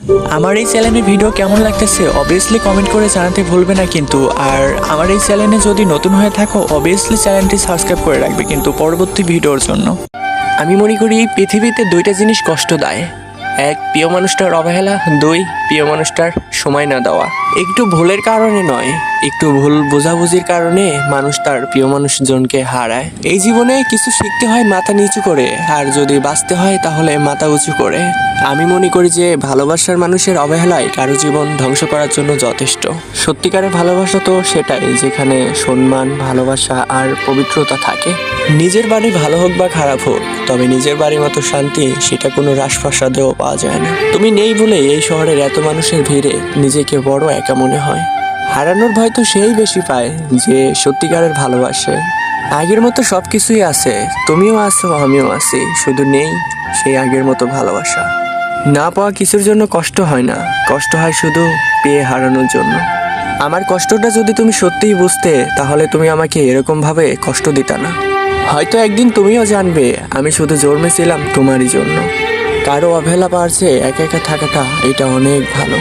আমার এই চ্যানেলের ভিডিও কেমন লাগতেছে অবভিয়াসলি কমেন্ট করে জানাতে ভুলবে না কিন্তু। আর আমার এই চ্যানেলে যদি নতুন হয়ে থাকো অবভিয়াসলি চ্যানেলটি সাবস্ক্রাইব করে রাখবে কিন্তু পরবর্তী ভিডিওর জন্য। আমি মনে করি এই পৃথিবীতে দুইটা জিনিস কষ্ট দেয়, এক প্রিয় মানুষটার অবহেলা, দুই প্রিয় মানুষটার সময় না দেওয়া। একটু ভুলের কারণে নয়, একটু ভুল বোঝাবুঝির কারণে মানুষ তার প্রিয় মানুষজনকে হারায়। এই জীবনে কিছু শিখতে হয় মাথা নিচু করে, আর যদি বাঁচতে হয় তাহলে মাথা উঁচু করে। আমি মনে করি যে ভালোবাসার মানুষের অবহেলায় কারো জীবন ধ্বংস করার জন্য যথেষ্ট। সত্যিকারের ভালোবাসা তো সেটাই যেখানে সম্মান, ভালোবাসা আর পবিত্রতা থাকে। নিজের বাড়ি ভালো হোক বা খারাপ হোক, তবে নিজের বাড়ির মতো শান্তি সেটা কোনো রাজপ্রাসাদেও পাওয়া যায় না। তুমি নেই বলে এই শহরের এত মানুষের ভিড়ে নিজেকে বড় একা মনে হয়। হারানোর ভয় তো সেই বেশি পায় যে সত্যিকারের ভালোবাসে। আগের মতো সবকিছুই আছে, তুমিও আছো আমিও আছি, শুধু নেই সেই আগের মতো ভালোবাসা। না পাওয়া কিছুর জন্য কষ্ট হয় না, কষ্ট হয় শুধু পেয়ে হারানোর জন্য। আমার কষ্টটা যদি তুমি সত্যিই বুঝতে তাহলে তুমি আমাকে এরকম ভাবে কষ্ট দিতা না। হয়তো একদিন তুমিও জানবে আমি শুধু জন্মেছিলাম তোমারই জন্য। কারো অবহেলা পারছে একা একা থাকাটা এটা অনেক ভালো।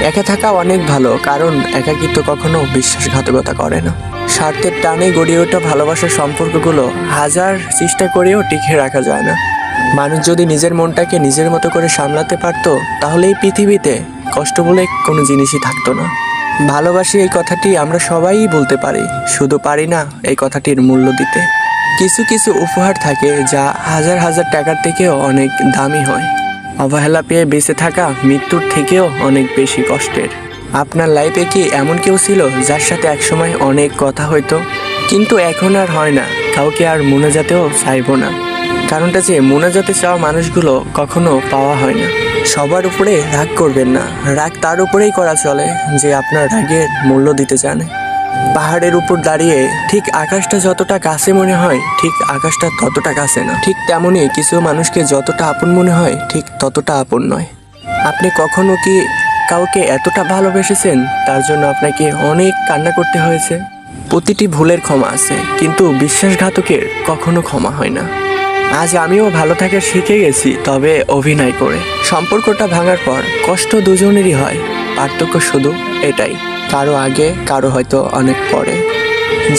একা থাকা অনেক ভালো, কারণ একাকিত্ব কখনো বিশ্বাসঘাতকতা করে না। স্বার্থের টানে গড়িয়ে ওঠা ভালোবাসার সম্পর্কগুলো হাজার চেষ্টা করেও টিকে রাখা যায় না। মানুষ যদি নিজের মনটাকে নিজের মতো করে সামলাতে পারতো তাহলে এই পৃথিবীতে কষ্ট বলে কোনো জিনিসই থাকতো না। ভালোবাসি এই কথাটি আমরা সবাই বলতে পারি, শুধু পারি না এই কথাটির মূল্য দিতে। কিছু কিছু উপহার থাকে যা হাজার হাজার টাকার থেকেও অনেক দামি হয়। অবহেলা পেয়ে বেঁচে থাকা মৃত্যুর থেকেও অনেক বেশি কষ্টের। আপনার লাইফে কি এমন কেউ ছিল যার সাথে একসময় অনেক কথা হইতো কিন্তু এখন আর হয় না, কাউকে আর মোনাজাতেও চাইবো না? কারণটা যে মোনাজাতে চাওয়া মানুষগুলো কখনো পাওয়া হয় না। সবার উপরে রাগ করবেন না, রাগ তার উপরেই করা চলে যে আপনার রাগের মূল্য দিতে জানে। পাহাড়ের উপর দাঁড়িয়ে ঠিক আকাশটা যতটা কাছে মনে হয় ঠিক আকাশটা ততটা কাছে না। ঠিক তেমনই কিছু মানুষকে যতটা আপন মনে হয় ঠিক ততটা আপন নয়। আপনি কখনো কি কাউকে এতটা ভালোবেসেছেন তার জন্য আপনাকে অনেক কান্না করতে হয়েছে? প্রতিটি ভুলের ক্ষমা আছে, কিন্তু বিশ্বাসঘাতকের কখনো ক্ষমা হয় না। আজ আমিও ভালো থাকা শিখে গেছি, তবে অভিনয় করে। সম্পর্কটা ভাঙার পর কষ্ট দুজনেরই হয়, পার্থক্য শুধু এটাই, কারো আগে কারো হয়তো অনেক পরে।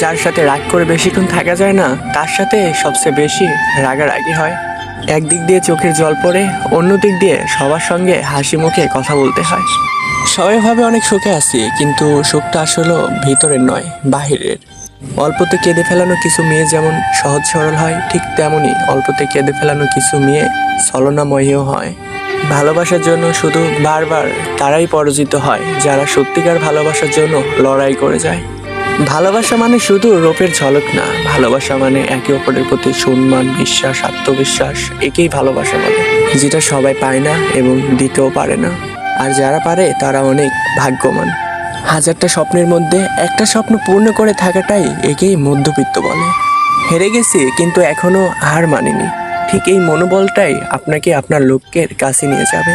যার সাথে রাগ করে বেশিক্ষণ থাকা যায় না তার সাথে সবচেয়ে বেশি রাগারাগি হয়। একদিক দিয়ে চোখের জল পড়ে, অন্য দিক দিয়ে সবার সঙ্গে হাসি মুখে কথা বলতে হয়। সবাই ভাবে অনেক সুখে আছি, কিন্তু সুখটা আসলে ভিতরের নয়, বাহিরের। অল্পতে কেঁদে ফেলানো কিছু মেয়ে যেমন সহজ সরল হয়, ঠিক তেমনই অল্পতে কেঁদে ফেলানো কিছু মেয়ে ছলনাময়ও হয়। ভালোবাসার জন্য শুধু বারবার তারাই পরাজিত হয় যারা সত্যিকার ভালোবাসার জন্য লড়াই করে যায়। ভালোবাসা মানে শুধু রূপের ঝলক না, ভালোবাসা মানে একে অপরের প্রতি সম্মান, বিশ্বাস, আত্মবিশ্বাস। একেই ভালোবাসা বলে, যেটা সবাই পায় না এবং দিতেও পারে না। আর যারা পারে তারা অনেক ভাগ্যবান। হাজারটা স্বপ্নের মধ্যে একটা স্বপ্ন পূর্ণ করে থাকাটাই একেই মধ্যবিত্ত বলে। হেরে গেছি কিন্তু এখনো হার মানিনি, ঠিক এই মনোবলটাই আপনাকে আপনার লক্ষ্যের কাছে নিয়ে যাবে।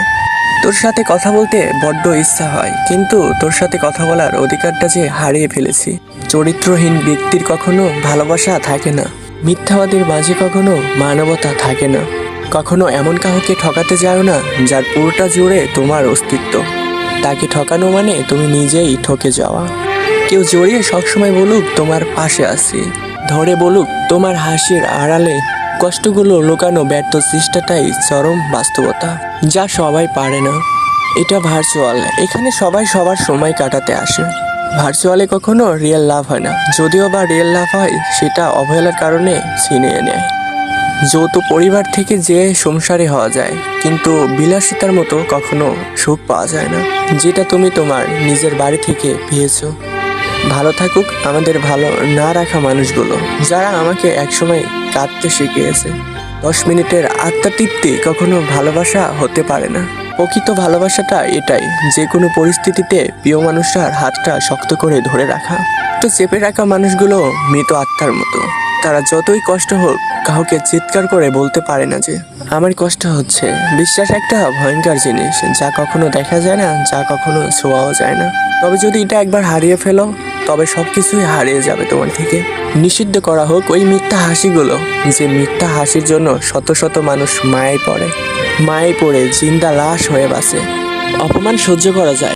তোর সাথে কথা বলতে বড্ড ইচ্ছা হয়, কিন্তু তোর সাথে কথা বলার অধিকারটা যে হারিয়ে ফেলেছি। চরিত্রহীন ব্যক্তির কখনো ভালোবাসা থাকে না, মিথ্যাবাদীর মাঝে কখনো মানবতা থাকে না। কখনো এমন কাউকে ঠকাতে যাও না যার পুরোটা জুড়ে তোমার অস্তিত্ব। তাকে ঠকানো মানে তুমি নিজেই ঠকে যাওয়া। কেউ জড়িয়ে সবসময় বলুক তোমার পাশে আছি, ধরে বলুক তোমার হাসির আড়ালে, কষ্টগুলো লুকানো ব্যর্থ চেষ্টাটাই চরম বাস্তবতা, যা সবাই পারে না। এটা ভার্চুয়াল, এখানে সবাই সবার সময় কাটাতে আসে। ভার্চুয়ালে কখনো রিয়েল লাভ হয় না, যদিও বা রিয়েল লাভ হয় সেটা অবহেলার কারণে ছিনিয়ে নেয়। যৌথ পরিবার থেকে যে সংসারী হওয়া যায়, কিন্তু বিলাসিতার মতো কখনো সুখ পাওয়া যায় না যেটা তুমি তোমার নিজের বাড়ি থেকে পেয়েছো। ভালো থাকুক আমাদের ভালো না রাখা মানুষগুলো, যারা আমাকে একসময় কাঁদতে শিখিয়েছে। 10 মিনিটের আত্মতৃপ্তি কখনো ভালোবাসা হতে পারে না। প্রকৃত ভালোবাসাটা এটাই, যে কোনো পরিস্থিতিতে প্রিয় মানুষটার হাতটা শক্ত করে ধরে রাখা। তো চেপে রাখা মানুষগুলো মৃত আত্মার মতো, তারা যতই কষ্ট হোক কাউকে চিৎকার করে বলতে পারে না যে আমার কষ্ট হচ্ছে। বিশ্বাস একটা ভয়ঙ্কর জিনিস, যা কখনো দেখা যায় না, যা কখনো ছোঁয়াও যায় না। তবে যদি এটা একবার হারিয়ে ফেলো তবে সবকিছুই হারিয়ে যাবে তোমার থেকে। নিষিদ্ধ করা হোক ওই মিথ্যা হাসিগুলো, যে মিথ্যা হাসির জন্য শত শত মানুষ মায়ায় পড়ে, মায়ায় পড়ে জিন্দা লাশ হয়ে বাঁচে। অপমান সহ্য করা যায়।